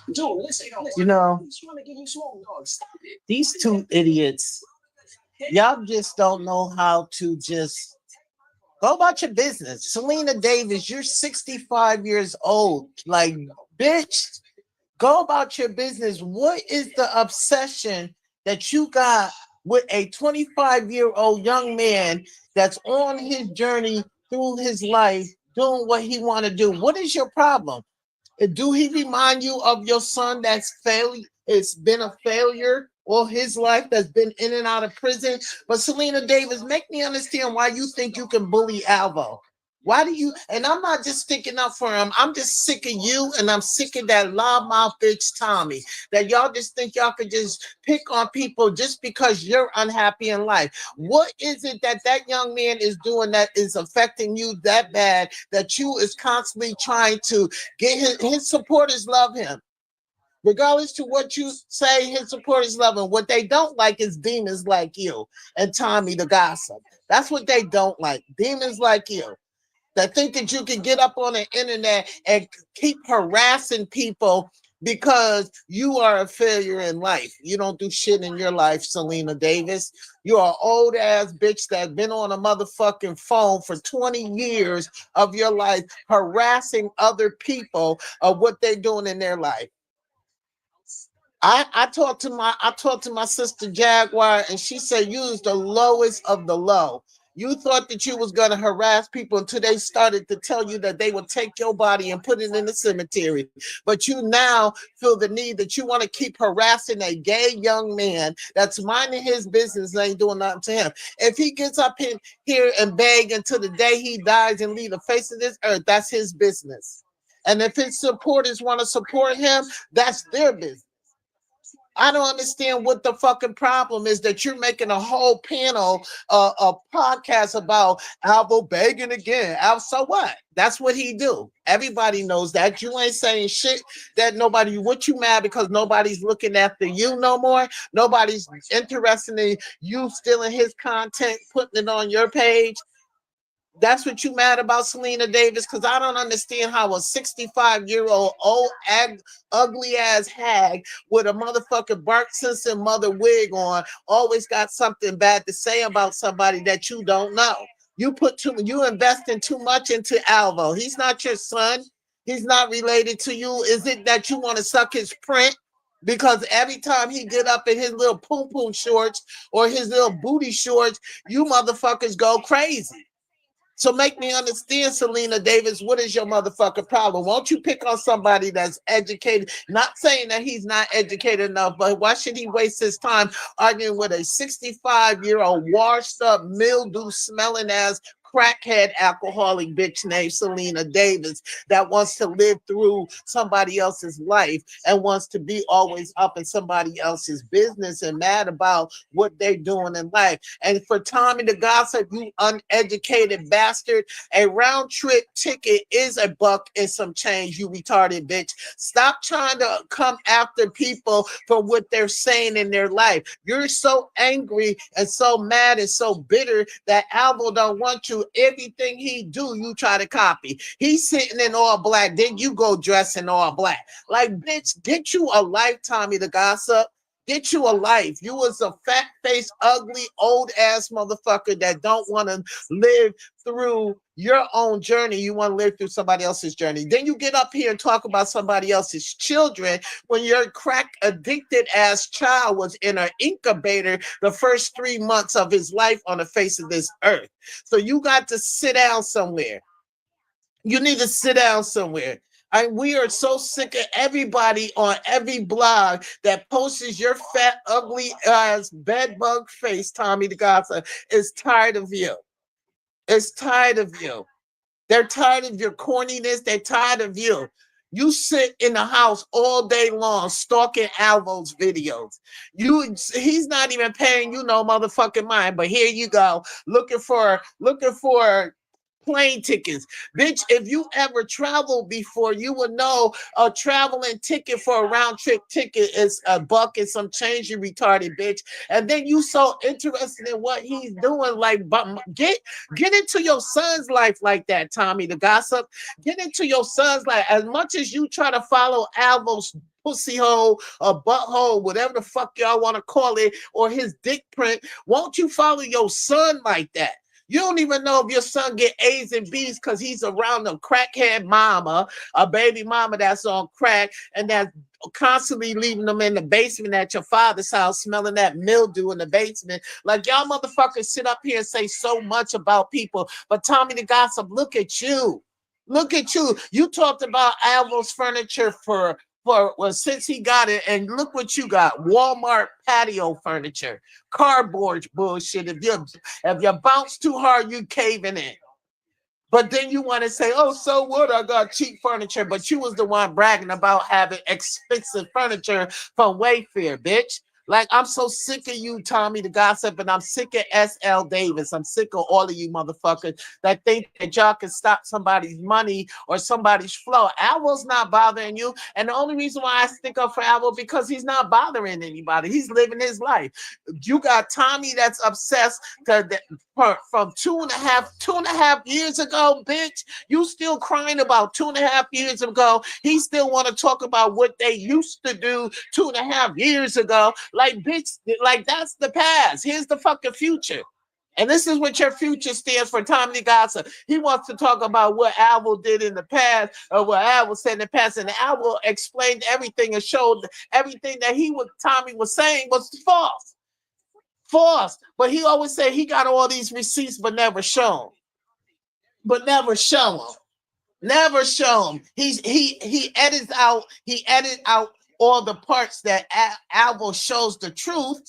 You know, these two idiots, y'all just don't know how to just go about your business. Selena Davis, you're 65 years old. Like, bitch, go about your business. What is the obsession that you got with a 25-year-old young man that's on his journey through his life, doing what he want to do? What is your problem? Do he remind you of your son that's failed? It's been a failure all his life, that's been in and out of prison. But Selena Davis, make me understand why you think you can bully Alvo. Why do you? And I'm not just sticking up for him. I'm just sick of you, and I'm sick of that loudmouth bitch Tommy. That y'all just think y'all could just pick on people just because you're unhappy in life. What is it that that young man is doing that is affecting you that bad that you is constantly trying to get his supporters love him? Regardless to what you say, his supporters love him. What they don't like is demons like you and Tommy the gossip. That's what they don't like. Demons like you that think that you can get up on the internet and keep harassing people because you are a failure in life. You don't do shit in your life, Selena Davis. You're an old ass bitch that's been on a motherfucking phone for 20 years of your life harassing other people of what they're doing in their life. I talked to my sister Jaguar, and she said you was the lowest of the low. You thought that you was gonna harass people until they started to tell you that they would take your body and put it in the cemetery. But you now feel the need that you want to keep harassing a gay young man that's minding his business and ain't doing nothing to him. If he gets up in here and beg until the day he dies and leave the face of this earth, that's his business. And if his supporters want to support him, that's their business. I don't understand what the fucking problem is that you're making a whole panel, a podcast about Alvo begging again. Al, so what? That's what he do. Everybody knows that. You ain't saying shit that nobody. What you mad because nobody's looking after you no more? Nobody's interested in you stealing his content, putting it on your page. That's what you mad about, Selena Davis? Because I don't understand how a 65-year-old old ugly ass hag with a motherfucking Bart Simpson mother wig on always got something bad to say about somebody that you don't know. You investing too much into Alvo. He's not your son. He's not related to you. Is it that you want to suck his print? Because every time he get up in his little poom poom shorts or his little booty shorts, you motherfuckers go crazy. So make me understand, Selena Davis, what is your motherfucking problem? Won't you pick on somebody that's educated? Not saying that he's not educated enough, but why should he waste his time arguing with a 65-year-old washed up, mildew smelling ass crackhead alcoholic bitch named Selena Davis that wants to live through somebody else's life and wants to be always up in somebody else's business and mad about what they're doing in life. And for Tommy the gossip, you uneducated bastard, a round trip ticket is $1 and some change, you retarded bitch. Stop trying to come after people for what they're saying in their life. You're so angry and so mad and so bitter that Alvo don't want you. Everything he do, you try to copy. He's sitting in all black, then you go dress in all black. Like, bitch, get you a life, Tommy the gossip. Get you a life. You was a fat-faced, ugly, old-ass motherfucker that don't want to live through your own journey. You want to live through somebody else's journey. Then you get up here and talk about somebody else's children when your crack-addicted ass child was in an incubator the first 3 months of his life on the face of this earth. So you got to sit down somewhere. You need to sit down somewhere. We are so sick of everybody on every blog that posts your fat, ugly ass bedbug face, Tommy the Gossip, is tired of you. It's tired of you. They're tired of your corniness. They're tired of you. You sit in the house all day long stalking Alvo's videos. He's not even paying you no motherfucking mind, but here you go, looking for plane tickets. Bitch, if you ever traveled before, you would know a traveling ticket for a round trip ticket is a buck and some change, you retarded bitch. And then you so interested in what he's doing, like, but get into your son's life like that, Tommy the Gossip. Get into your son's life. As much as you try to follow Alvo's pussy hole or butthole, whatever the fuck y'all want to call it, or his dick print, won't you follow your son like that? You don't even know if your son get A's and B's because he's around a crackhead mama, a baby mama that's on crack, and that's constantly leaving them in the basement at your father's house, smelling that mildew in the basement. Like y'all motherfuckers sit up here and say so much about people, but Tommy the Gossip, look at you. Look at you. You talked about Alvo's furniture for well, since he got it, and look what you got: Walmart patio furniture, cardboard bullshit. If you bounce too hard, you caving in. But then you want to say, oh, so what? I got cheap furniture, but you was the one bragging about having expensive furniture from Wayfair, bitch. Like, I'm so sick of you, Tommy the Gossip, and I'm sick of S.L. Davis. I'm sick of all of you motherfuckers that think that y'all can stop somebody's money or somebody's flow. Alvo's not bothering you. And the only reason why I stick up for Alvo because he's not bothering anybody. He's living his life. You got Tommy that's obsessed from 2.5 years ago, bitch. You still crying about 2.5 years ago. He still want to talk about what they used to do 2.5 years ago. Like, bitch, like that's the past. Here's the fucking future. And this is what your future stands for, Tommy Gossip. He wants to talk about what Alvo did in the past or what Alvo said in the past. And Alvo explained everything and showed everything that Tommy was saying was false. False. But he always said he got all these receipts but never show them. But never show them. Never show him. He edits out all the parts that Alvo shows the truth,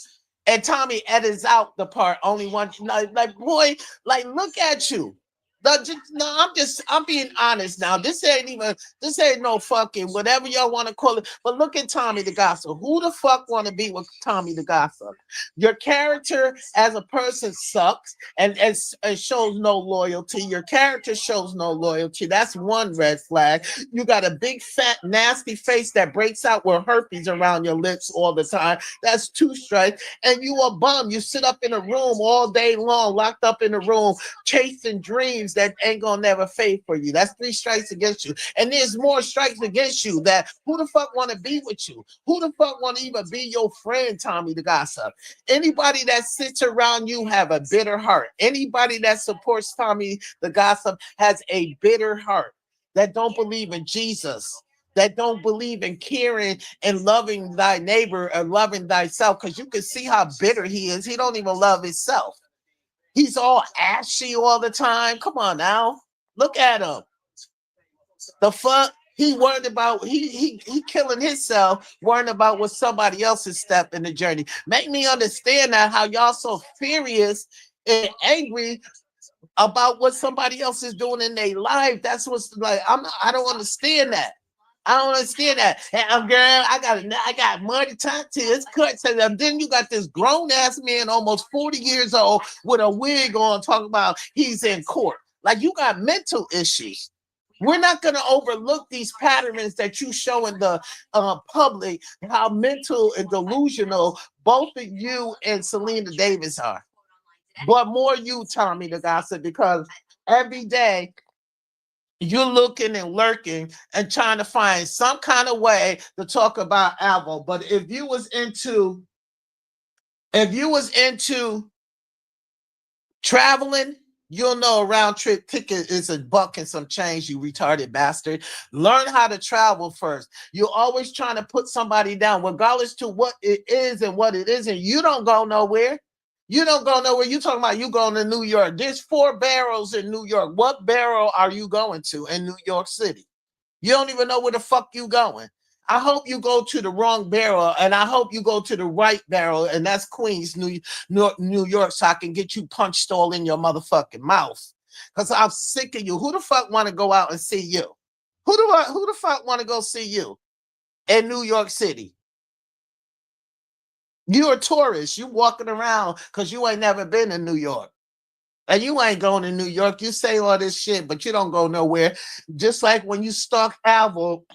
and Tommy edits out the part only one. Like boy, like look at you. No, I'm being honest now. This ain't no fucking whatever y'all want to call it. But look at Tommy the Gossip. Who the fuck want to be with Tommy the Gossip? Your character as a person sucks and shows no loyalty. Your character shows no loyalty. That's one red flag. You got a big fat nasty face that breaks out with herpes around your lips all the time. That's two strikes. And you a bum. You sit up in a room all day long, locked up in a room, chasing dreams that ain't gonna never fade for you. That's 3 strikes against you. And there's more strikes against you that who the fuck want to be with you? Who the fuck want to even be your friend, Tommy the Gossip? Anybody that sits around you have a bitter heart. Anybody that supports Tommy the Gossip has a bitter heart that don't believe in Jesus, that don't believe in caring and loving thy neighbor and loving thyself, because you can see how bitter he is. He don't even love himself. He's all ashy all the time. Come on now. Look at him. The fuck? He worried about he killing himself, worrying about what somebody else's step in the journey. Make me understand that how y'all so furious and angry about what somebody else is doing in their life. That's what's like. I don't understand that. I don't understand that. Hey, girl, I got money to talk to. It's cut. And then you got this grown ass man, almost 40 years old, with a wig on, talking about he's in court. Like you got mental issues. We're not going to overlook these patterns that you show in the public, how mental and delusional both of you and Selena Davis are. But more you, Tommy the Gossip, because every day you're looking and lurking and trying to find some kind of way to talk about Alvo. But if you was into traveling, you'll know a round trip ticket is a buck and some change, you retarded bastard. Learn how to travel first. You're always trying to put somebody down, regardless to what it is and what it isn't. You don't go nowhere. You don't go nowhere. You talking about you going to New York. There's 4 barrels in New York. What barrel are you going to in New York City? You don't even know where the fuck you going. I hope you go to the wrong barrel, and I hope you go to the right barrel, and that's Queens, New York, so I can get you punched all in your motherfucking mouth. Because I'm sick of you. Who the fuck want to go out and see you? Who the fuck want to go see you in New York City? You're a tourist. You walking around because you ain't never been in New York. And you ain't going to New York. You say all this shit, but you don't go nowhere. Just like when you stalk Alvo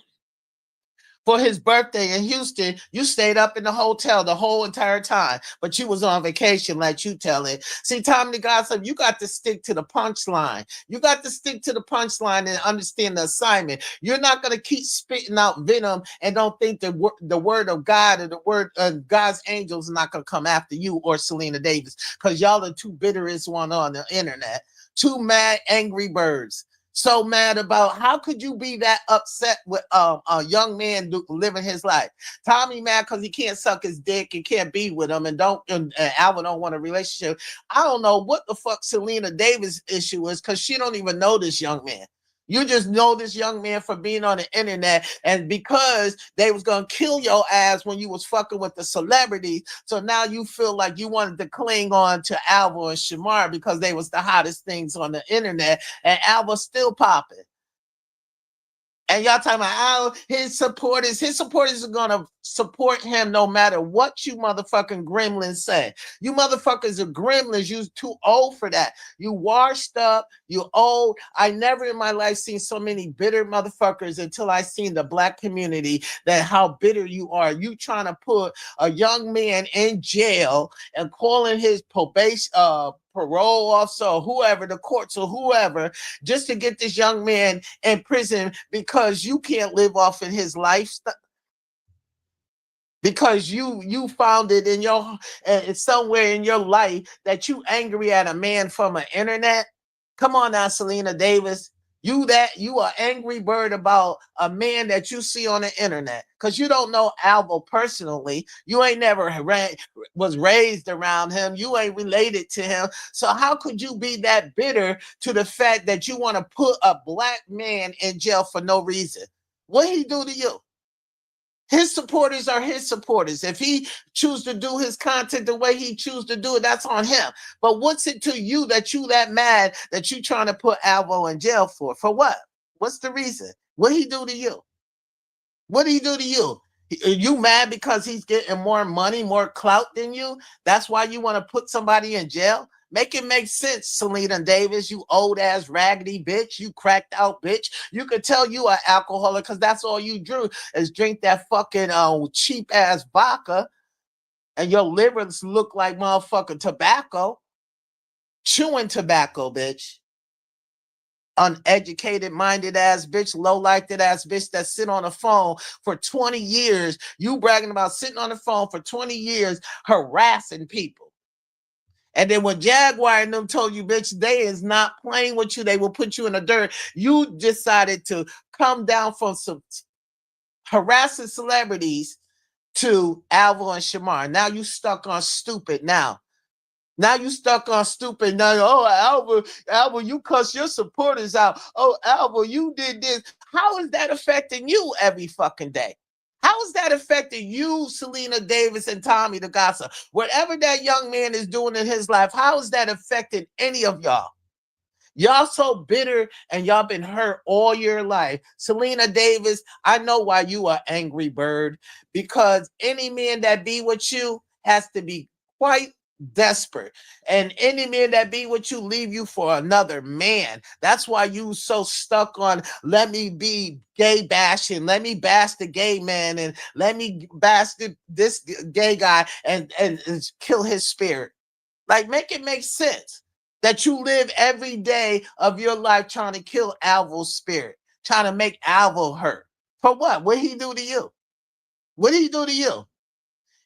for his birthday in Houston, you stayed up in the hotel the whole entire time, but you was on vacation, like you tell it. See, Tommy the Gossip, you got to stick to the punchline. You got to stick to the punchline and understand the assignment. You're not going to keep spitting out venom and don't think the word of God or the word of God's angels are not going to come after you or Selena Davis, because y'all are two bitterest one on the internet. Two mad, angry birds, so mad about how could you be that upset with a young man living his life. Tommy mad because he can't suck his dick and can't be with him and Alvin don't want a relationship. I don't know what the fuck Selena Davis issue is, because she don't even know this young man. You just know this young man for being on the internet, and because they was gonna kill your ass when you was fucking with the celebrities, so now you feel like you wanted to cling on to Alva and Shamar because they was the hottest things on the internet, and Alva's still popping. And y'all talking about how his supporters are gonna support him no matter what you motherfucking gremlins say. You motherfuckers are gremlins. You too old for that. You washed up, you old. I never in my life seen so many bitter motherfuckers until I seen the black community, that how bitter you are. You trying to put a young man in jail and calling his probation parole officer or whoever, the courts or whoever, just to get this young man in prison because you can't live off in his lifestyle, because you found it in your somewhere in your life that you angry at a man from an internet. Come on now, Selena Davis. You are angry bird about a man that you see on the internet, because you don't know Alvo personally. You ain't never was raised around him. You ain't related to him. So how could you be that bitter to the fact that you want to put a black man in jail for no reason? What he do to you? His supporters are his supporters. If he choose to do his content the way he choose to do it, that's on him. But what's it to you that you that mad that you trying to put Alvo in jail for? For what? What's the reason? What he do to you? What did he do to you? Are you mad because he's getting more money, more clout than you? That's why you want to put somebody in jail? Make it make sense, Selena Davis, you old ass raggedy bitch, you cracked out bitch. You could tell you are alcoholic because that's all you do is drink that fucking cheap ass vodka, and your livers look like motherfucking tobacco, chewing tobacco, bitch. Uneducated minded ass bitch, low liked ass bitch that sit on the phone for 20 years. You bragging about sitting on the phone for 20 years harassing people. And then when Jaguar and them told you, bitch, they is not playing with you, they will put you in the dirt. You decided to come down from some harassing celebrities to Alvo and Shamar. Now you stuck on stupid now. Now you stuck on stupid. Now, oh, Alva, you cuss your supporters out. Oh, Alva, you did this. How is that affecting you every fucking day? How is that affecting you, Selena Davis and Tommy the Gossip? Whatever that young man is doing in his life, how is that affecting any of y'all? Y'all so bitter and y'all been hurt all your life. Selena Davis, I know why you are angry bird, because any man that be with you has to be quite desperate, and any man that be with you leave you for another man. That's why you so stuck on let me be gay bashing, let me bash the gay man, and let me bash this gay guy and kill his spirit. Like, make it make sense that you live every day of your life trying to kill Alvo's spirit, trying to make Alvo hurt. For what? What did he do to you? What did he do to you?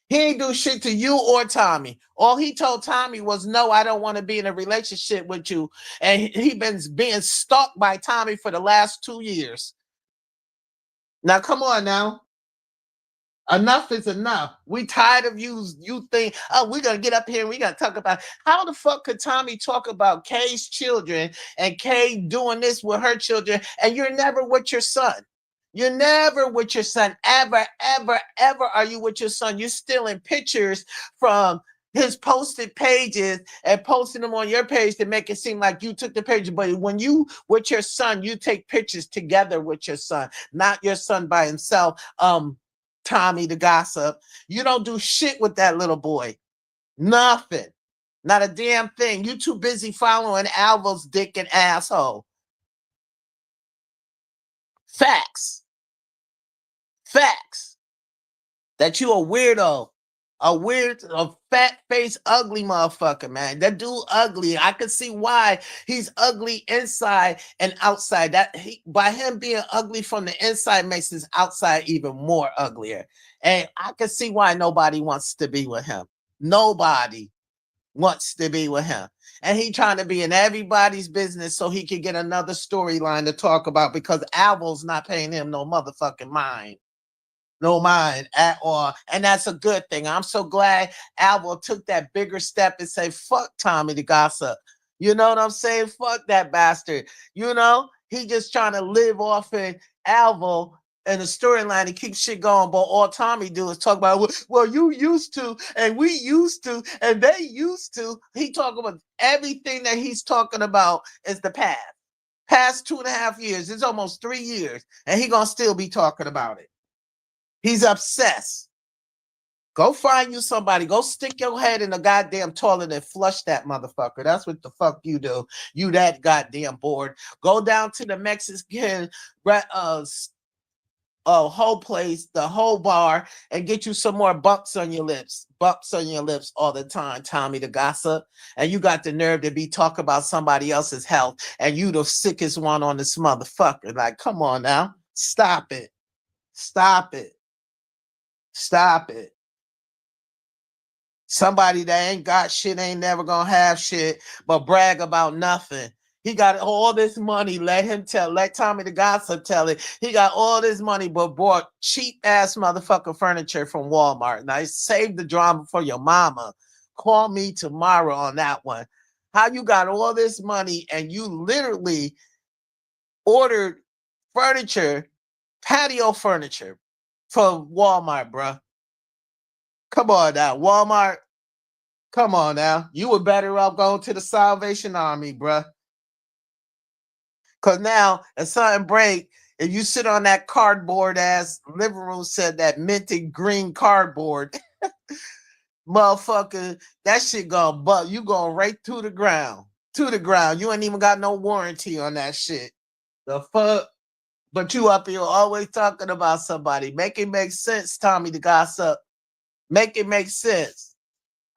He ain't do shit to you or Tommy. All he told Tommy was, no, I don't want to be in a relationship with you. And he been being stalked by Tommy for the last 2 years. Now, come on now. Enough is enough. We tired of you think, oh, we're gonna get up here and we gotta talk about how the fuck could Tommy talk about Kay's children and Kay doing this with her children, and you're never with your son. You're never with your son. Ever, ever, ever are you with your son. You're stealing pictures from his posted pages and posting them on your page to make it seem like you took the picture. But when you with your son, you take pictures together with your son, not your son by himself. Tommy the Gossip. You don't do shit with that little boy. Nothing. Not a damn thing. You too busy following Alvo's dick and asshole. Facts. Facts. That you a weirdo. A fat face, ugly motherfucker, man. That dude ugly. I can see why he's ugly inside and outside. By him being ugly from the inside makes his outside even more uglier. And I can see why nobody wants to be with him. Nobody wants to be with him. And he trying to be in everybody's business so he can get another storyline to talk about because Alvo's not paying him no motherfucking mind. No mind at all. And that's a good thing. I'm so glad Alvo took that bigger step and say, fuck Tommy the Gossip. You know what I'm saying? Fuck that bastard. You know, he just trying to live off in Alvo and the storyline to keep shit going. But all Tommy do is talk about, well, you used to, and we used to, and they used to. He talking about everything that he's talking about is the past. Past 2.5 years. It's almost 3 years. And he gonna still be talking about it. He's obsessed. Go find you somebody. Go stick your head in the goddamn toilet and flush that motherfucker. That's what the fuck you do. You that goddamn bored. Go down to the Mexican whole place, the whole bar, and get you some more bumps on your lips. Bumps on your lips all the time, Tommy the Gossip. And you got the nerve to be talking about somebody else's health, and you the sickest one on this motherfucker. Like, come on now. Stop it. Stop it. Stop it. Somebody that ain't got shit ain't never gonna have shit but brag about nothing. He got all this money. Let Tommy the Gossip tell it. He got all this money but bought cheap ass motherfucker furniture from Walmart. Now save the drama for your mama. Call me tomorrow on that one. How you got all this money and you literally ordered furniture, patio furniture from Walmart, bruh. Come on now, Walmart. Come on now. You were better off going to the Salvation Army, bruh. Because now, if something break, if you sit on that cardboard ass living room set, that minted green cardboard, motherfucker, that shit gonna butt. You going right to the ground. To the ground. You ain't even got no warranty on that shit. The fuck? But you up here always talking about somebody. Make it make sense, Tommy the Gossip. Make it make sense.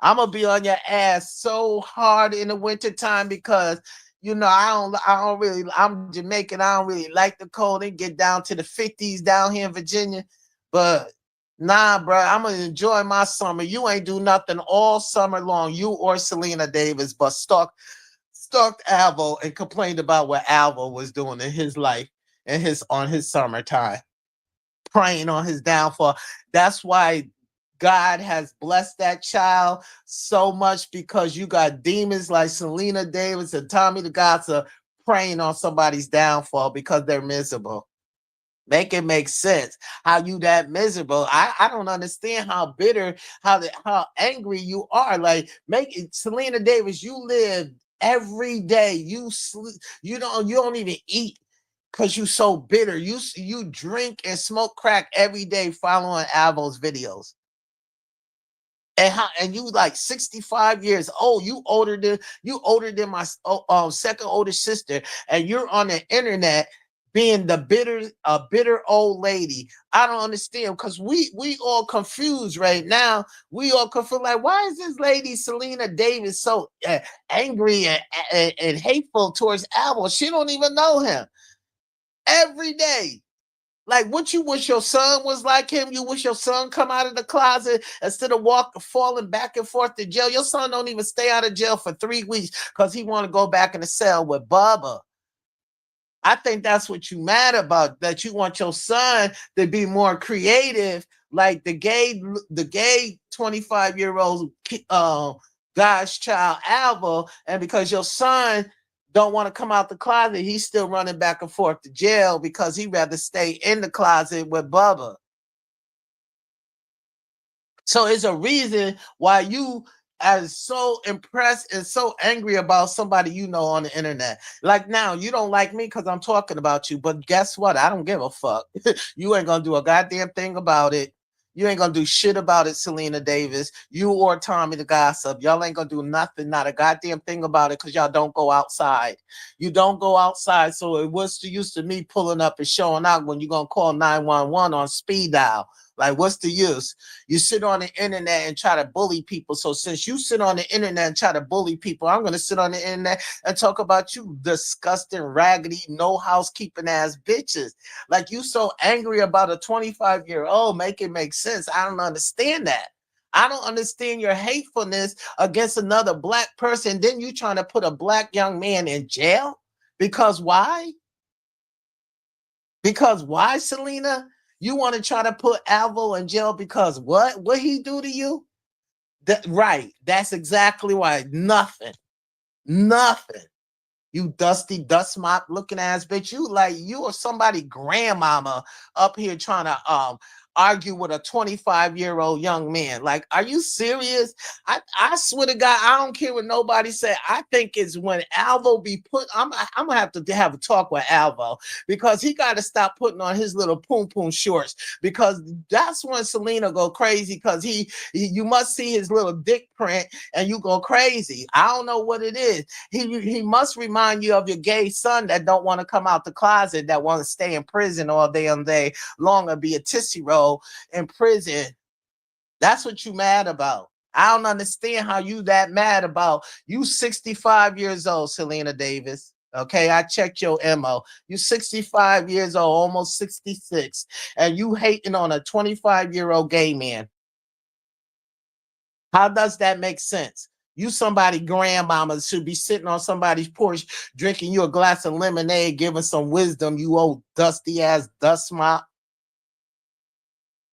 I'm gonna be on your ass so hard in the wintertime because you know I'm Jamaican. I don't really like the cold. It get down to the 50s down here in Virginia. But nah, bro, I'm gonna enjoy my summer. You ain't do nothing all summer long. You or Selena Davis, but stalked Alvo and complained about what Alvo was doing in his life and on his summertime, praying on his downfall. That's why God has blessed that child so much because you got demons like Selena Davis and Tommy the Gossip praying on somebody's downfall because they're miserable. Make it make sense. How you that miserable? I don't understand how bitter, how angry you are. Like make it, Selena Davis. You live every day. You sleep. You don't even eat because you so bitter. You drink and smoke crack every day following Alvo's videos. And you like 65 years old. You older than my second oldest sister, and you're on the internet being a bitter old lady. I don't understand because we all confused right now. We all confused. Like, why is this lady Selena Davis so angry and hateful towards Alvo? She don't even know him. Every day. Like, what you wish your son was like him? You wish your son come out of the closet instead of falling back and forth to jail? Your son don't even stay out of jail for 3 weeks because he want to go back in the cell with Bubba. I think that's what you mad about, that you want your son to be more creative, like the gay 25-year-old God's child Alva, and because your son don't want to come out the closet, he's still running back and forth to jail because he'd rather stay in the closet with Bubba. So it's a reason why you are so impressed and so angry about somebody you know on the internet. Like now, you don't like me because I'm talking about you, but guess what? I don't give a fuck. You ain't gonna do a goddamn thing about it. You ain't gonna do shit about it, Selena Davis. You or Tommy the Gossip. Y'all ain't gonna do nothing, not a goddamn thing about it, because y'all don't go outside. You don't go outside. So it was the use of me pulling up and showing out when you're gonna call 911 on speed dial. Like, what's the use? You sit on the internet and try to bully people. So since you sit on the internet and try to bully people, I'm gonna sit on the internet and talk about you disgusting, raggedy, no housekeeping ass bitches. Like, you so angry about a 25-year-old, make it make sense. I don't understand that. I don't understand your hatefulness against another black person. Then you trying to put a black young man in jail? Because why? Because why, Selena? You want to try to put Alvo in jail because what? What he do to you? That right. That's exactly why. Nothing. Nothing. You dusty dust mop looking ass bitch. You like you or somebody grandmama up here trying to argue with a 25-year-old young man. Like, are you serious? I swear to God, I don't care what nobody say. I think it's when Alvo be put. I'm gonna have to have a talk with Alvo, because he got to stop putting on his little poom poom shorts, because that's when Selena go crazy, because you must see his little dick print and you go crazy. I don't know what it is. He must remind you of your gay son that don't want to come out the closet, that want to stay in prison all day long and be a tissy roll in prison. That's what you mad about. I don't understand how you that mad about. You 65 years old, Selena Davis. Okay, I checked your MO. You 65 years old, almost 66, and you hating on a 25-year-old gay man. How does that make sense? You somebody grandmama should be sitting on somebody's porch drinking you a glass of lemonade, giving some wisdom, you old dusty ass dust mop.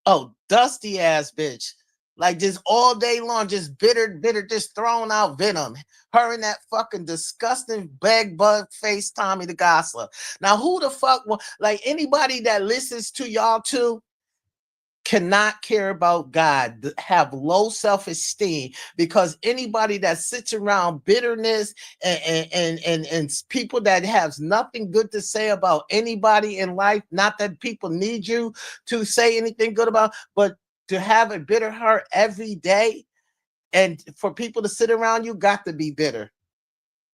Oh, dusty ass bitch. Like, just all day long, just bitter, just throwing out venom. Her and that fucking disgusting beg bug face Tommy the Gossip. Now, who the fuck, like, anybody that listens to y'all too, cannot care about God, have low self-esteem, because anybody that sits around bitterness and people that has nothing good to say about anybody in life, not that people need you to say anything good about, but to have a bitter heart every day, and for people to sit around you, got to be bitter.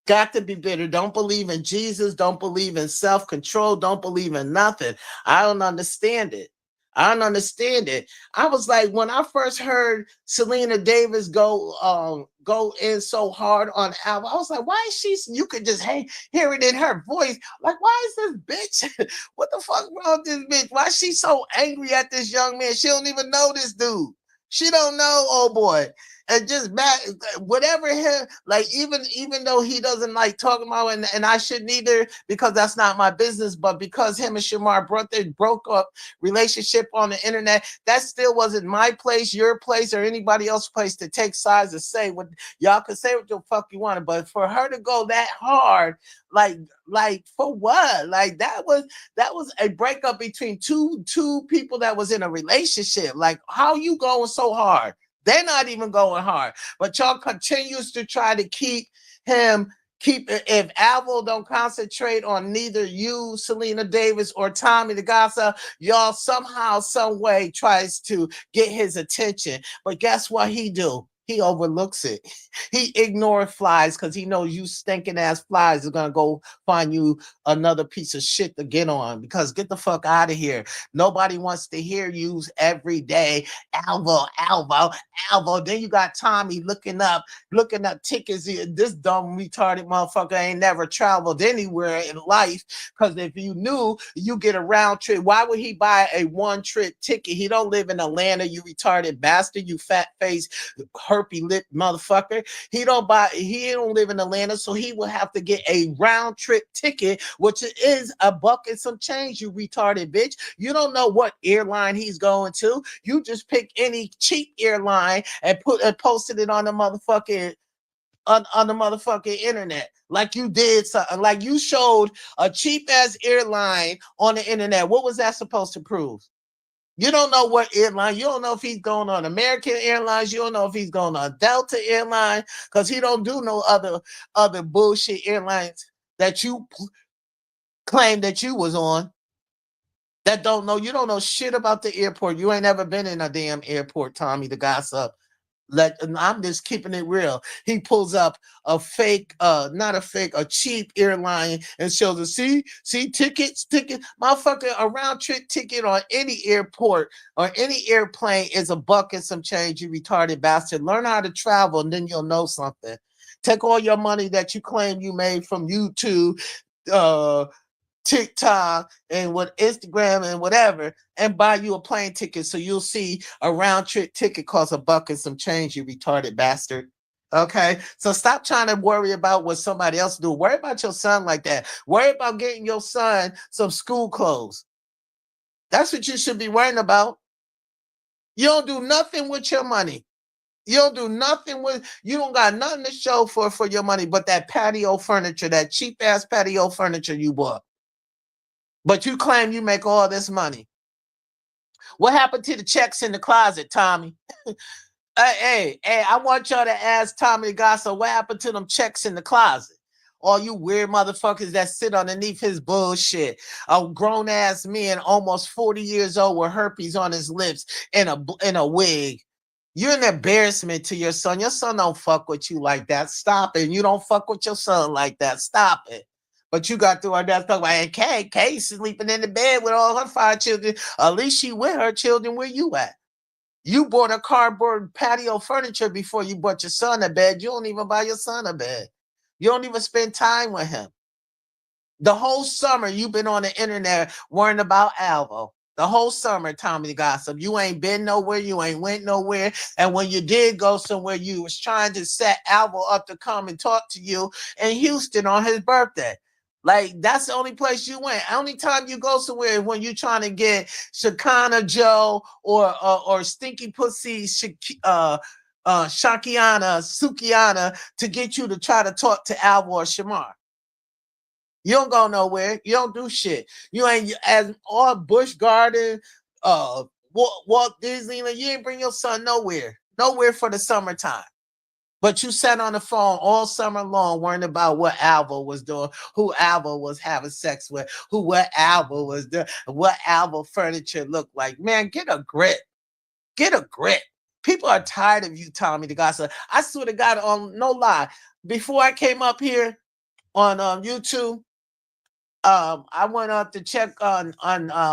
Got to be bitter. Don't believe in Jesus. Don't believe in self-control. Don't believe in nothing. I don't understand it. I don't understand it. I was like, when I first heard Selena Davis go in so hard on Al, I was like, why is she? You could just hear it in her voice. Like, why is this bitch? What the fuck wrong with this bitch? Why is she so angry at this young man? She don't even know this dude. She don't know, oh boy. And just back, whatever him, like, even though he doesn't like talking about, and I shouldn't either, because that's not my business, but because him and Shamar broke up relationship on the internet, that still wasn't my place, your place, or anybody else's place to take sides and say what y'all can say what the fuck you wanted. But for her to go that hard, like for what? Like, that was a breakup between two people that was in a relationship. Like, how you going so hard? They're not even going hard, but y'all continues to try to keep him. If Alvo don't concentrate on neither you, Selena Davis, or Tommy the Gossip, y'all somehow, some way tries to get his attention. But guess what he do? He overlooks it. He ignores flies because he knows you stinking ass flies are gonna go find you another piece of shit to get on. Because get the fuck out of here. Nobody wants to hear you every day. Alvo, Alvo, Alvo. Then you got Tommy looking up tickets. This dumb retarded motherfucker ain't never traveled anywhere in life. Because if you knew, you get a round trip. Why would he buy a one trip ticket? He don't live in Atlanta, you retarded bastard, you fat face, herpy lip motherfucker. He don't live in Atlanta, so he will have to get a round trip ticket, which is a buck and some change, you retarded bitch. You don't know what airline he's going to. You just pick any cheap airline and posted it on the motherfucking on the motherfucking internet. Like you did something, like you showed a cheap ass airline on the internet. What was that supposed to prove? You don't know what airline. You don't know if he's going on American Airlines. You don't know if he's going on Delta Airline, because he don't do no other bullshit airlines that you claim that you was on. that don't know. You don't know shit about the airport. You ain't ever been in a damn airport, Tommy the gossip. And I'm just keeping it real. He pulls up a fake, not a fake, a cheap airline and shows us, see tickets, motherfucker, a round trip ticket on any airport or any airplane is a buck and some change, you retarded bastard. Learn how to travel and then you'll know something. Take all your money that you claim you made from YouTube, uh, TikTok and what Instagram and whatever, and buy you a plane ticket so you'll see a round trip ticket costs a buck and some change, you retarded bastard. Okay, so stop trying to worry about what somebody else do. Worry about your son like that. Worry about getting your son some school clothes. That's what you should be worrying about. You don't do nothing with your money. You don't do nothing with, you don't got nothing to show for your money but that patio furniture, that cheap ass patio furniture you bought. But you claim you make all this money. What happened to the checks in the closet, Tommy? Hey, I want y'all to ask Tommy the Gossip what happened to them checks in the closet. All you weird motherfuckers that sit underneath his bullshit. A grown ass man, almost 40 years old, with herpes on his lips and a wig. You're an embarrassment to your son. Your son don't fuck with you like that. Stop it. You don't fuck with your son like that. Stop it. But you got through our death talk about, hey, Kay sleeping in the bed with all her 5 children. At least she with her children. Where you at? You bought a cardboard patio furniture before you bought your son a bed. You don't even buy your son a bed. You don't even spend time with him. The whole summer you've been on the internet worrying about Alvo. The whole summer, Tommy the Gossip. You ain't been nowhere. You ain't went nowhere. And when you did go somewhere, you was trying to set Alvo up to come and talk to you in Houston on his birthday. Like, that's the only place you went. Only time you go somewhere is when you're trying to get Shakana Joe or Stinky Pussy Shakiana, Sukiana to get you to try to talk to Alvo or Shamar. You don't go nowhere. You don't do shit. You ain't as all Busch Garden, Walt Disneyland. You ain't bring your son nowhere. Nowhere for the summertime. But you sat on the phone all summer long worrying about what Alvo was doing, who Alvo was having sex with, what Alvo was doing, what Alvo furniture looked like. Man, get a grip. Get a grip. People are tired of you, Tommy the Gossip. I swear to God, on no lie, before I came up here on YouTube, I went up to check on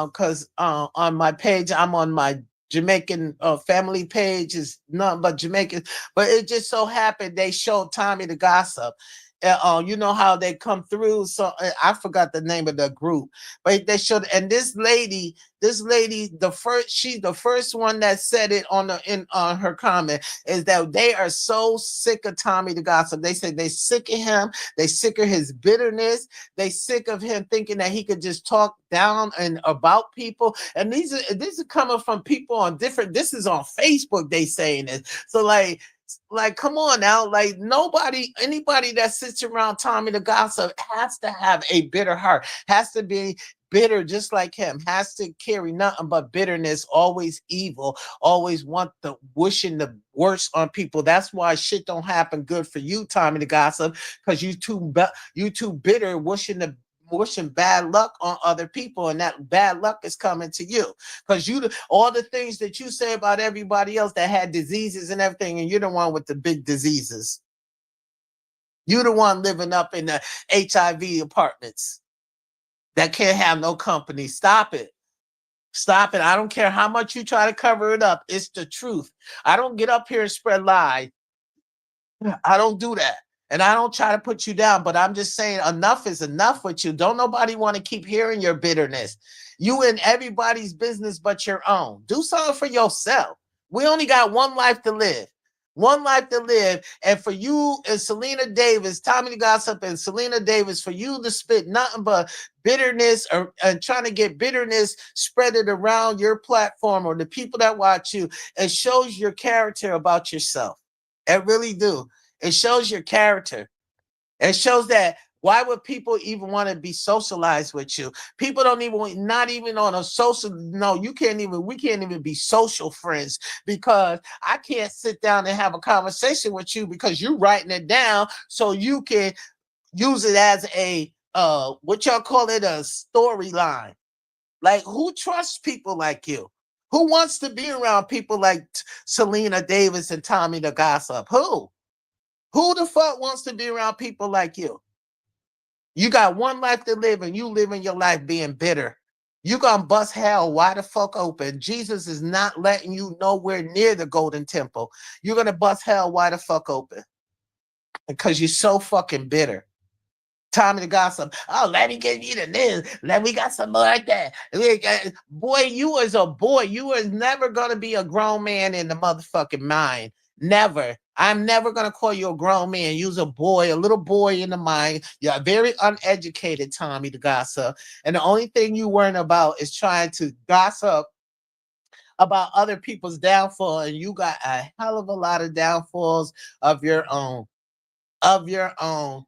because on my page, I'm on my Jamaican family page, is nothing but Jamaican, but it just so happened they showed Tommy the Gossip. You know how they come through. So I forgot the name of the group, but they showed, and this lady, she's the first one that said it on on her comment, is that they are so sick of Tommy the Gossip. They said they sick of him. They sick of his bitterness. They sick of him thinking that he could just talk down and about people. And these are coming from people on different. This is on Facebook. They saying this. So like, come on now. Like, anybody that sits around Tommy the Gossip has to have a bitter heart, has to be bitter just like him, has to carry nothing but bitterness, always evil, always wishing the worst on people. That's why shit don't happen good for you, Tommy the Gossip, because you too bitter, wishing bad luck on other people, and that bad luck is coming to you because all the things that you say about everybody else that had diseases and everything, and you're the one with the big diseases. You're the one living up in the HIV apartments that can't have no company. Stop it. Stop it. I don't care how much you try to cover it up. It's the truth. I don't get up here and spread lies. I don't do that. And I don't try to put you down, but I'm just saying enough is enough with you. Don't nobody want to keep hearing your bitterness. You in everybody's business but your own. Do something for yourself. We only got one life to live. One life to live. And for you and Selena Davis, Tommy the Gossip and Selena Davis, for you to spit nothing but bitterness and trying to get bitterness spread it around your platform or the people that watch you, it shows your character about yourself. It really do. It shows your character. It shows that why would people even want to be socialized with you? People don't even, not even on a social, no, we can't even be social friends because I can't sit down and have a conversation with you because you're writing it down so you can use it as a, what y'all call it, a storyline. Like, who trusts people like you? Who wants to be around people like Selena Davis and Tommy the Gossip? Who? Who the fuck wants to be around people like you? You got one life to live and you living your life being bitter. You gonna bust hell wide the fuck open. Jesus is not letting you nowhere near the golden temple. You're gonna bust hell wide the fuck open because you're so fucking bitter. Tommy the Gossip. Oh, let me give you the news. Let me got some more like that. Boy, you was a boy. You was never gonna be a grown man in the motherfucking mind. Never. I'm never gonna call you a grown man. You's a boy, a little boy in the mind. You're very uneducated, Tommy the Gossip. And the only thing you worrying about is trying to gossip about other people's downfall. And you got a hell of a lot of downfalls of your own. Of your own.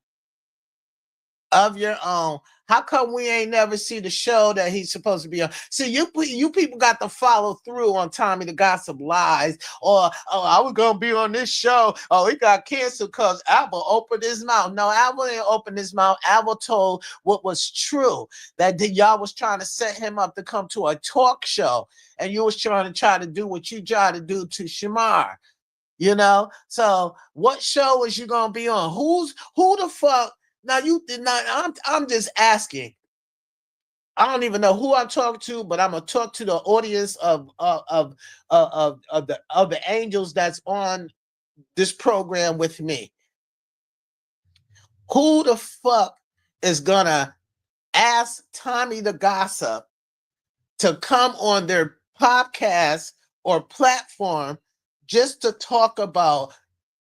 Of your own. How come we ain't never see the show that he's supposed to be on? See, you people got to follow through on Tommy the Gossip lies, or oh, I was gonna be on this show. Oh, he got canceled because Abel opened his mouth. No, Abel didn't open his mouth. Abel told what was true. That y'all was trying to set him up to come to a talk show, and you was trying to do what you tried to do to Shamar. You know, so what show is you gonna be on? Who the fuck? Now you did not. I'm just asking. I don't even know who I'm talking to, but I'm gonna talk to the audience of the angels that's on this program with me. Who the fuck is gonna ask Tommy the Gossip to come on their podcast or platform just to talk about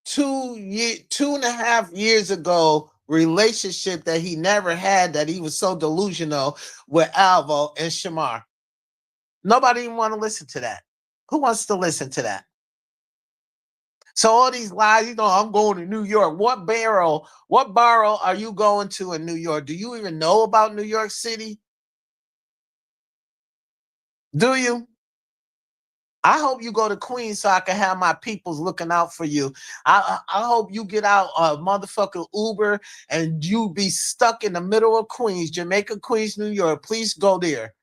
2.5 years ago relationship that he never had, that he was so delusional with Alvo and Shamar? Nobody even want to listen to that. Who wants to listen to that? So all these lies, I'm going to New York. What borough are you going to in New York? Do you even know about New York City? Do you? I hope you go to Queens so I can have my peoples looking out for you. I hope you get out a motherfucking Uber and you be stuck in the middle of Queens, Jamaica, Queens, New York. Please go there.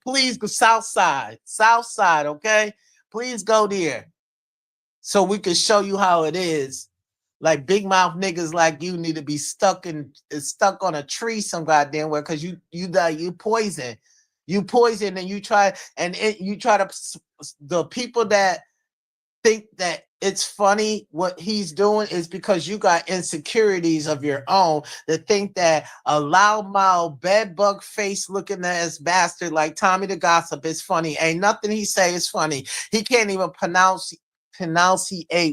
Please go South Side, okay? Please go there so we can show you how it is. Like big mouth niggas like you need to be stuck on a tree some goddamn way because you poison. You poison and you try to the people that think that it's funny what he's doing is because you got insecurities of your own that think that a loudmouth bedbug face looking ass bastard like Tommy the Gossip is funny. Ain't nothing he say is funny. He can't even pronunciate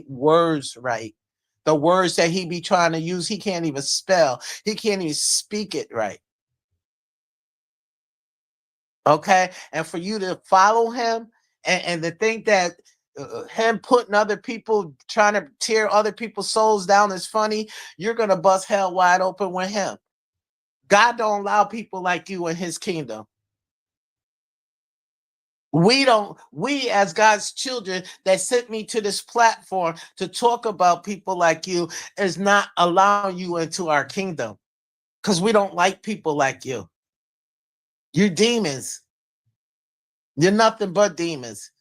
words right. The words that he be trying to use, he can't even spell. He can't even speak it right. Okay, and for you to follow him and to think that him putting other people trying to tear other people's souls down is funny, you're gonna bust hell wide open with him. God don't allow people like you in his kingdom. We as God's children that sent me to this platform to talk about people like you is not allowing you into our kingdom because we don't like people like you. You're demons. You're nothing but demons.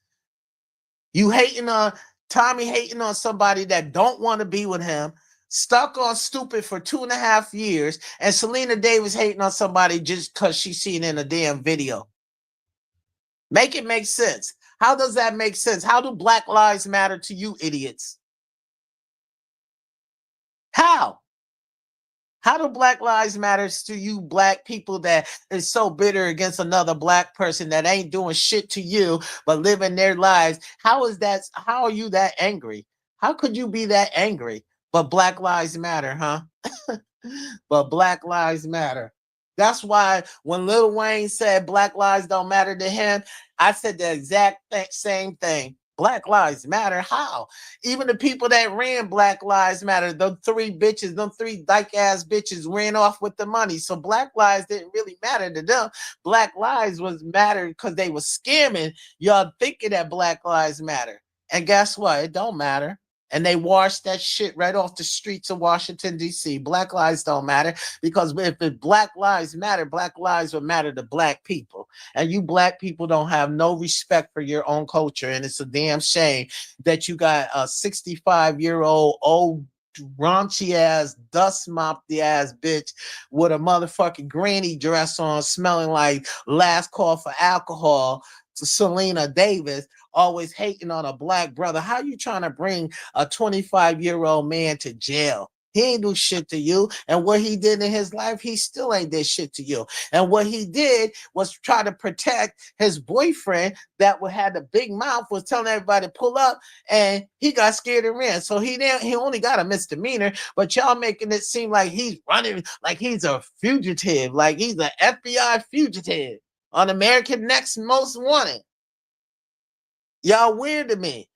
You hating on Tommy, hating on somebody that don't want to be with him, stuck on stupid for 2.5 years, and Selena Davis hating on somebody just because she's seen in a damn video. Make it make sense. How does that make sense? How do Black Lives Matter to you idiots? How? How do Black Lives Matter to you black people that is so bitter against another black person that ain't doing shit to you but living their lives? How is that? How are you that angry? How could you be that angry? But Black Lives Matter, huh? But Black Lives Matter. That's why when Lil Wayne said Black Lives don't matter to him, I said the exact same thing. Black Lives Matter. How? Even the people that ran Black Lives Matter, them three dyke ass bitches ran off with the money. So Black Lives didn't really matter to them. Black Lives was mattered because they were scamming y'all thinking that Black Lives Matter. And guess what? It don't matter. And they washed that shit right off the streets of Washington, D.C. Black lives don't matter because if the black lives would matter to black people. And you black people don't have no respect for your own culture. And it's a damn shame that you got a 65-year-old old raunchy ass, dust mopped the ass bitch with a motherfucking granny dress on, smelling like last call for alcohol to Selena Davis, always hating on a black brother. How you trying to bring a 25-year-old man to jail? He ain't do shit to you. And what he did in his life, he still ain't did shit to you. And what he did was try to protect his boyfriend that would had the big mouth, was telling everybody to pull up, and he got scared and ran. So he only got a misdemeanor, but y'all making it seem like he's running, like he's a fugitive, like he's an FBI fugitive on American Next Most Wanted. Y'all weird to me.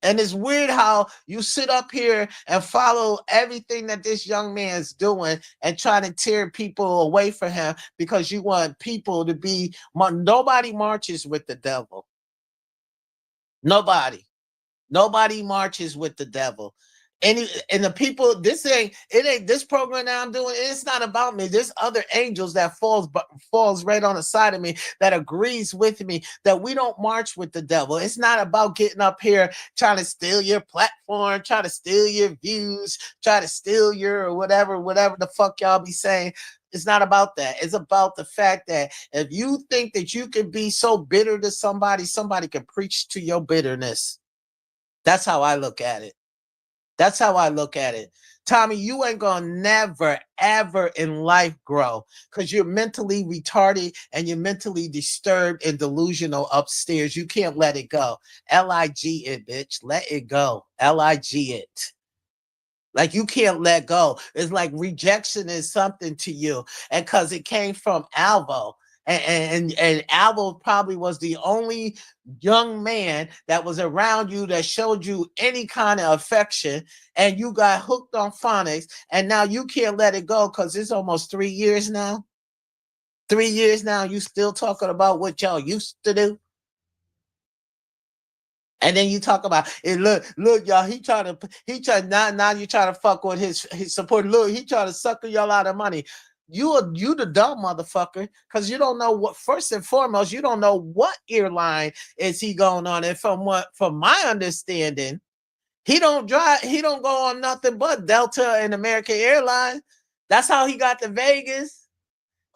And it's weird how you sit up here and follow everything that this young man's doing and try to tear people away from him because you want people to be. Nobody marches with the devil. Nobody. Nobody marches with the devil. And the people, it ain't this program that I'm doing. It's not about me. There's other angels that falls right on the side of me that agrees with me that we don't march with the devil. It's not about getting up here trying to steal your platform, try to steal your views, try to steal your whatever the fuck y'all be saying. It's not about that. It's about the fact that if you think that you can be so bitter to somebody, somebody can preach to your bitterness. That's how I look at it. That's how I look at it. Tommy, you ain't gonna never, ever in life grow because you're mentally retarded and you're mentally disturbed and delusional upstairs. You can't let it go. L-I-G it, bitch. Let it go. L-I-G it. Like you can't let go. It's like rejection is something to you. And because it came from Alvo. And Alvo probably was the only young man that was around you that showed you any kind of affection, and you got hooked on phonics, and now you can't let it go because it's almost 3 years now. 3 years now, you still talking about what y'all used to do. And then you talk about it. Look, y'all. He trying now. You trying to fuck with his support. Look, he trying to sucker y'all out of money. You the dumb motherfucker, because you don't know what. First and foremost, you don't know what airline is he going on. And from my understanding, he don't drive. He don't go on nothing but Delta and American Airlines. That's how he got to Vegas.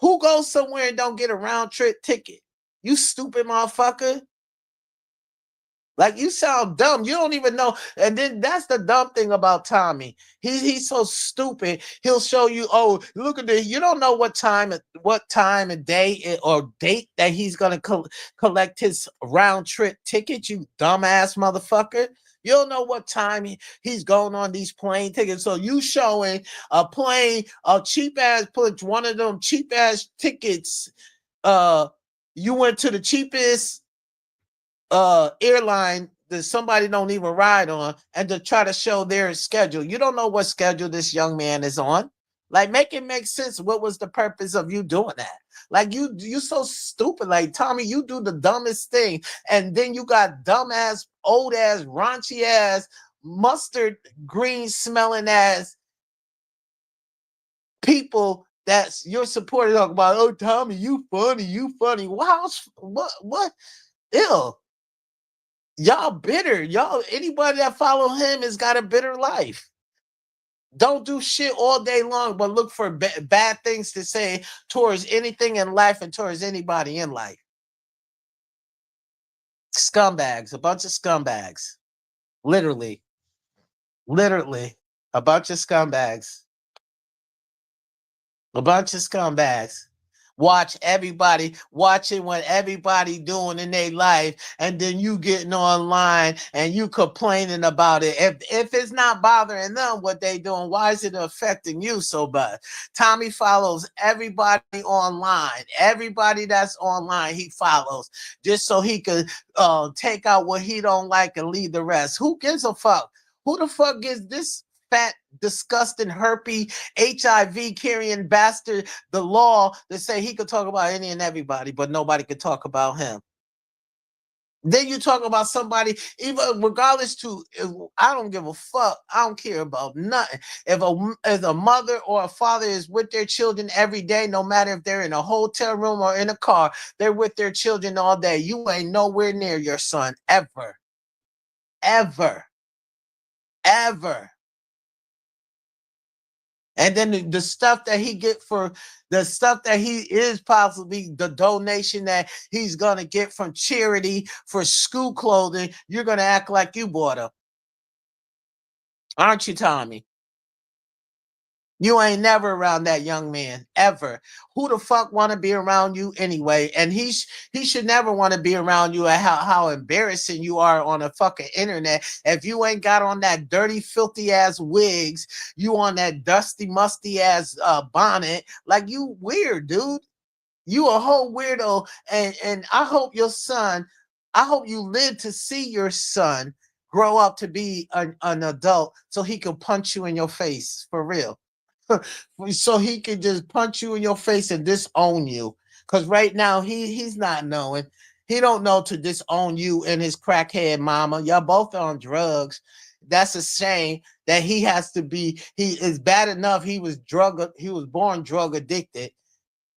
Who goes somewhere and don't get a round trip ticket? You stupid motherfucker. Like you sound dumb. You don't even know. And then that's the dumb thing about Tommy. He's so stupid. He'll show you, oh, look at this. You don't know what time and day or date that he's gonna collect his round trip ticket, you dumbass motherfucker. You don't know what time he's going on these plane tickets. So you showing a cheap ass, put one of them cheap ass tickets. You went to the cheapest airline that somebody don't even ride on, and to try to show their schedule. You don't know what schedule this young man is on. Like, make it make sense. What was the purpose of you doing that? Like, you so stupid. Like, Tommy, you do the dumbest thing, and then you got dumbass, old ass, raunchy ass, mustard green smelling ass people that's your supporter talking about. Oh, Tommy, you funny. Wow, what? Ew. Y'all bitter. Y'all, anybody that follow him has got a bitter life. Don't do shit all day long, but look for bad things to say towards anything in life and towards anybody in life. Scumbags, a bunch of scumbags. Literally, a bunch of scumbags. A bunch of scumbags. Watching what everybody doing in their life, and then you getting online and you complaining about it. If it's not bothering them what they doing, why is it affecting you so bad? Tommy follows everybody online. Everybody that's online, he follows just so he could take out what he don't like and leave the rest. Who gives a fuck? Who the fuck gives this fat, disgusting, herpy, HIV carrying bastard the law to say he could talk about any and everybody, but nobody could talk about him? Then you talk about somebody, even regardless to, I don't give a fuck. I don't care about nothing. If a mother or a father is with their children every day, no matter if they're in a hotel room or in a car, they're with their children all day. You ain't nowhere near your son ever, ever, ever. And then the stuff that he get for the stuff that he is possibly the donation that he's gonna get from charity for school clothing, you're gonna act like you bought him, aren't you, Tommy? You ain't never around that young man ever. Who the fuck want to be around you anyway? And he should never want to be around you. At how embarrassing you are on the fucking internet. If you ain't got on that dirty, filthy ass wigs, you on that dusty, musty ass bonnet, like you weird, dude. You a whole weirdo. And I hope your son. I hope you live to see your son grow up to be an adult so he can punch you in your face for real. So he can just punch you in your face and disown you. Because right now he's not knowing. He don't know to disown you and his crackhead mama. Y'all both on drugs. That's a shame that he has to be. He is bad enough. He was born drug addicted.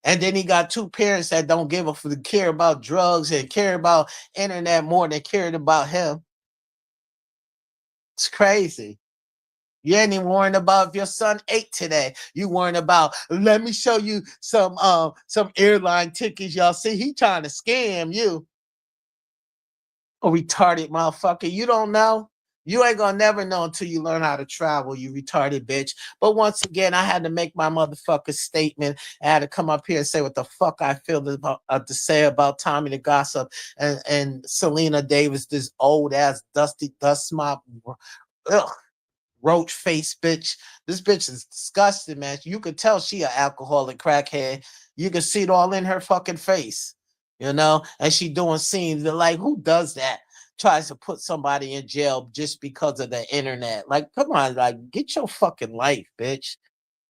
And then he got two parents that don't give a care about drugs and care about internet more than cared about him. It's crazy. You ain't even worrying about if your son ate today. You worrying about, let me show you some airline tickets. Y'all see, he trying to scam you. A retarded motherfucker. You don't know. You ain't gonna never know until you learn how to travel, you retarded bitch. But once again, I had to make my motherfucking statement. I had to come up here and say what the fuck I feel to say about Tommy the Gossip and Selena Davis, this old ass dusty dust mop. Ugh, roach face bitch. This bitch is disgusting, man. You could tell she an alcoholic crackhead. You can see it all in her fucking face, you know. And she doing scenes. They're like, who does that? Tries to put somebody in jail just because of the internet. Like, come on, like, get your fucking life, bitch.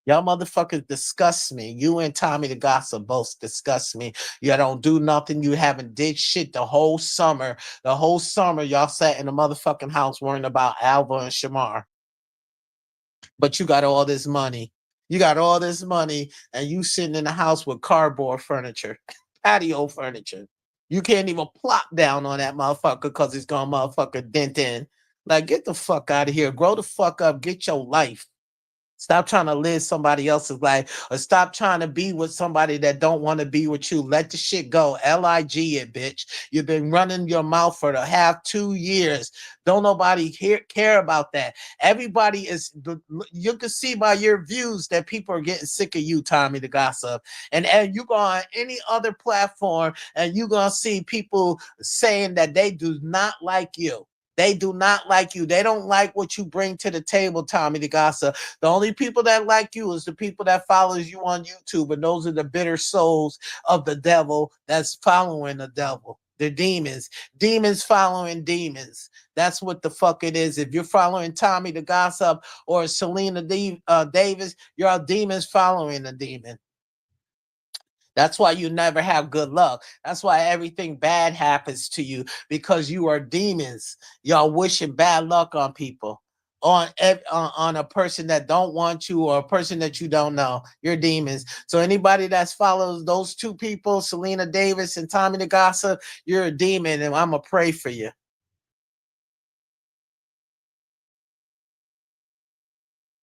Y'all motherfuckers disgust me. You and Tommy the Gossip both disgust me. You don't do nothing. You haven't did shit the whole summer. The whole summer, y'all sat in the motherfucking house worrying about Alva and Shamar, but you got all this money. You got all this money, and you sitting in the house with cardboard furniture, patio furniture. You can't even plop down on that motherfucker because it's gonna motherfucker dent in. Like, get the fuck out of here. Grow the fuck up. Get your life. Stop trying to live somebody else's life, or stop trying to be with somebody that don't want to be with you. Let the shit go. LIG it, bitch. You've been running your mouth for the half 2 years. Don't nobody care about that. Everybody is, you can see by your views that people are getting sick of you, Tommy the Gossip. And you go on any other platform and you're going to see people saying that they do not like you. They do not like you. They don't like what you bring to the table, Tommy the Gossip. The only people that like you is the people that follows you on YouTube, and those are the bitter souls of the devil that's following the devil. They're demons. Demons following demons. That's what the fuck it is. If you're following Tommy the Gossip or Selena Davis, you're all demons following a demon. That's why you never have good luck. That's why everything bad happens to you, because you are demons. Y'all wishing bad luck on people, on a person that don't want you or a person that you don't know. You're demons. So anybody that follows those two people, Selena Davis and Tommy the Gossip, you're a demon, and I'm gonna pray for you.